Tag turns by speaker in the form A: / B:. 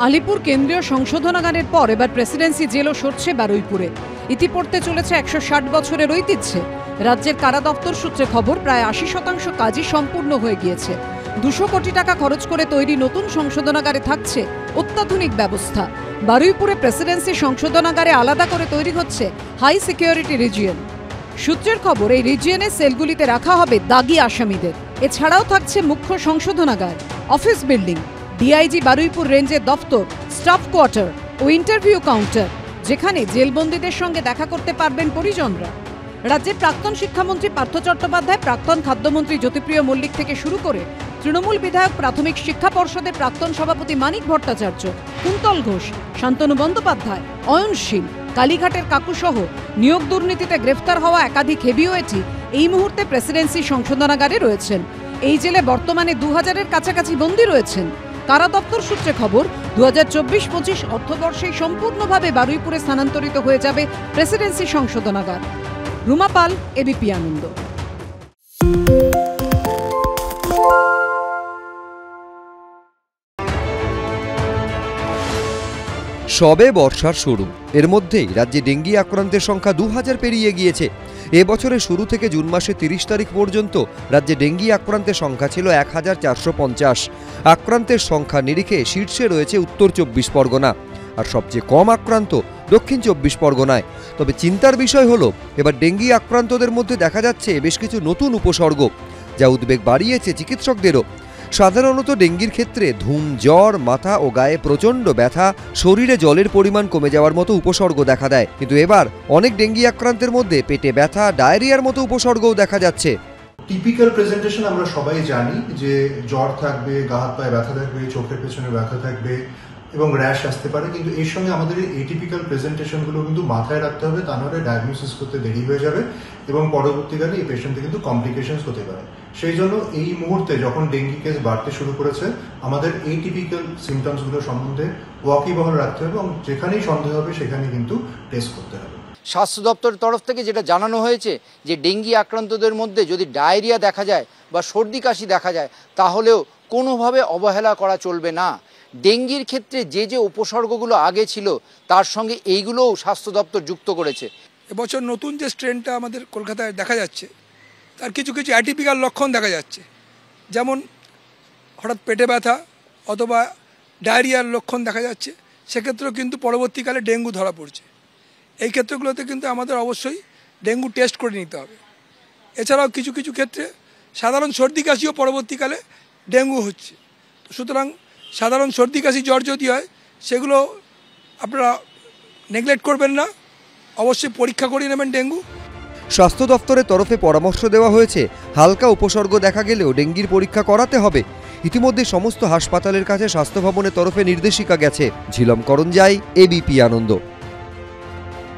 A: আলিপুর কেন্দ্রীয় সংশোধনাগারের পর এবার প্রেসিডেন্সি জেলও সরছে বারুইপুরে। ইতি পড়তে চলেছে 160 বছরের ঐতিহ্যে। রাজ্যের কারা দপ্তর সূত্রে খবর, প্রায় 80% কাজই সম্পূর্ণ হয়ে গিয়েছে। 200 কোটি টাকা খরচ করে তৈরি নতুন সংশোধনাগারে থাকছে অত্যাধুনিক ব্যবস্থা। বারুইপুরে প্রেসিডেন্সি সংশোধনাগারে আলাদা করে তৈরি হচ্ছে হাই সিকিউরিটি রিজিয়ন। সূত্রের খবর, এই রিজিয়নে সেলগুলিতে রাখা হবে দাগি আসামিদের। এছাড়াও থাকছে মুখ্য সংশোধনাগার, অফিস বিল্ডিং, ডিআইজি বারুইপুর রেঞ্জের দফতর, স্টাফ কোয়ার্টার ও ইন্টারভিউ কাউন্টার, যেখানে জেলবন্দীদের সঙ্গে দেখা করতে পারবেন পরিজনরা। রাজ্যের প্রাক্তন শিক্ষামন্ত্রী পার্থ চট্টোপাধ্যায়, প্রাক্তন খাদ্যমন্ত্রী জ্যোতিপ্রিয় মল্লিক থেকে শুরু করে তৃণমূল বিধায়ক, প্রাথমিক শিক্ষা পর্ষদের প্রাক্তন সভাপতি মানিক ভট্টাচার্য, কুন্তল ঘোষ, শান্তনু বন্দ্যোপাধ্যায়, অয়নশীল, কালীঘাটের কাকুসহ নিয়োগ দুর্নীতিতে গ্রেফতার হওয়া একাধিক হেভিওয়েটই এই মুহূর্তে প্রেসিডেন্সি সংশোধনাগারে রয়েছেন। এই জেলে বর্তমানে 2000-এর কাছাকাছি বন্দী রয়েছেন। কারা দপ্তর সূত্রে খবর, 2024-25 অর্থবর্ষেই সম্পূর্ণভাবে বারুইপুরে স্থানান্তরিত হয়ে যাবে প্রেসিডেন্সি সংশোধনাগার। রুমা পাল, এবিপি আনন্দ।
B: সবে বর্ষার শুরু, এর মধ্যেই রাজ্যে ডেঙ্গি আক্রান্তের সংখ্যা 2000 পেরিয়ে গিয়েছে। এবছরের শুরু থেকে জুন মাসের 30 তারিখ পর্যন্ত রাজ্যে ডেঙ্গি আক্রান্তের সংখ্যা ছিল 1450। আক্রান্তের সংখ্যা নিরিখে শীর্ষে রয়েছে উত্তর 24 পরগনা, আর সবচেয়ে কম আক্রান্ত দক্ষিণ 24 পরগনায়। তবে চিন্তার বিষয় হলো, এবার ডেঙ্গি আক্রান্তদের মধ্যে দেখা যাচ্ছে বেশ কিছু নতুন উপসর্গ, যা উদ্বেগ বাড়িয়েছে চিকিৎসকদেরও। সাধারণত ডেঙ্গির ক্ষেত্রে ধুম, জ্বর, মাথা ও গায়ে প্রচণ্ড ব্যথা, শরীরে জলের পরিমাণ কমে যাওয়ার মতো উপসর্গ দেখা দেয়। কিন্তু এবার অনেক ডেঙ্গি আক্রান্তের মধ্যে পেটে ব্যথা, ডায়রিয়ার মতো উপসর্গও দেখা যাচ্ছে।
C: টিপিক্যাল প্রেজেন্টেশন আমরা সবাই জানি যে জ্বর থাকবে, গা হাত পায়ে ব্যথা থাকবে, চোখের পেছনে ব্যথা থাকবে এবং র্যাশ আসতে পারে। কিন্তু এর সঙ্গে আমাদের এই এটিপিক্যাল প্রেজেন্টেশনগুলো কিন্তু মাথায় রাখতে হবে, তা নাহলে ডায়াগনোসিস করতে দেরি হয়ে যাবে এবং পরবর্তীকালে এই পেশেন্টে কিন্তু কমপ্লিকেশনস হতে পারে। সেই জন্য এই মুহূর্তে যখন ডেঙ্গি কেস বাড়তে শুরু করেছে, আমাদের এটিপিক্যাল সিমটমসগুলো সম্বন্ধে ওয়াকিবহাল রাখতে হবে এবং যেখানেই সন্দেহ হবে সেখানেই কিন্তু টেস্ট করতে হবে।
D: স্বাস্থ্য দপ্তরের তরফ থেকে যেটা জানানো হয়েছে যে ডেঙ্গি আক্রান্তদের মধ্যে যদি ডায়রিয়া দেখা যায় বা সর্দি কাশি দেখা যায়, তাহলেও কোনোভাবে অবহেলা করা চলবে না। ডেঙ্গির ক্ষেত্রে যে যে উপসর্গগুলো আগে ছিল, তার সঙ্গে এইগুলোও স্বাস্থ্য দপ্তর যুক্ত করেছে।
E: এবছর নতুন যে স্ট্রেনটা আমাদের কলকাতায় দেখা যাচ্ছে, তার কিছু কিছু অ্যাটিপিক্যাল লক্ষণ দেখা যাচ্ছে, যেমন হঠাৎ পেটে ব্যথা অথবা ডায়রিয়ার লক্ষণ দেখা যাচ্ছে। সেক্ষেত্রেও কিন্তু পরবর্তীকালে ডেঙ্গু ধরা পড়ছে। এই ক্ষেত্রগুলোতে কিন্তু আমাদের অবশ্যই ডেঙ্গু টেস্ট করে নিতে হবে। এছাড়াও কিছু কিছু ক্ষেত্রে সাধারণ সর্দি কাশিও পরবর্তীকালে ডেঙ্গু হচ্ছে। সুতরাং সাধারণ সর্দি কাশি, জ্বর যদি হয়, সেগুলো আপনারা নেগলেক্ট করবেন না, অবশ্যই পরীক্ষা করিয়ে নেবেন ডেঙ্গু।
B: স্বাস্থ্য দপ্তরের তরফে পরামর্শ দেওয়া হয়েছে, হালকা উপসর্গ দেখা গেলেও ডেঙ্গির পরীক্ষা করাতে হবে। ইতিমধ্যে সমস্ত হাসপাতালের কাছে স্বাস্থ্য ভবনের তরফে নির্দেশিকা গেছে। ঝিলম করঞ্জাই, এবিপি আনন্দ।